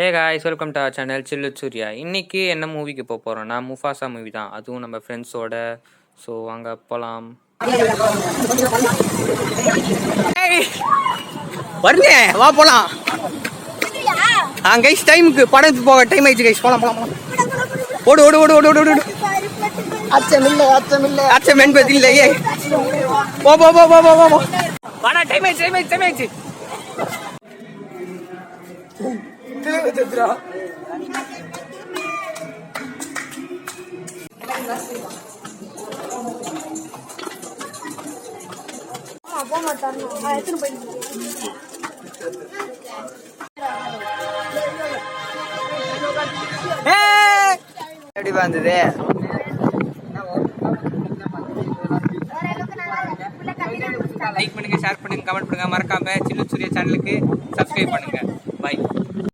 Hey guys, welcome to our channel Chillu Surya. இன்றைக்கி என்ன மூவிக்கு போகிறோன்னா முஃபாசா மூவி தான், அதுவும் நம்ம ஃப்ரெண்ட்ஸோட. ஸோ அங்கே போகலாம். வருங்க, வா போகலாம். கைஸ் டைமுக்கு படத்துக்கு போக டைம் ஆயிடுச்சு கைஸ். போகலாம் போகலாம் போகலாம். ஓடு ஓடு ஓடு ஓடு ஓடு ஓடு. அச்சம் என்பது இல்லையே. போ போ போ போ போ போ. வாடா, டைம் ஆயிடுச்சு டைம் ஆயிடுச்சு டைம் ஆயிடுச்சு. எப்படி வந்தது? லைக் பண்ணுங்க, ஷேர் பண்ணுங்க, கமெண்ட் பண்ணுங்க, மறக்காம சில்லு சூர்யா சேனலுக்கு சப்ஸ்கிரைப் பண்ணுங்க.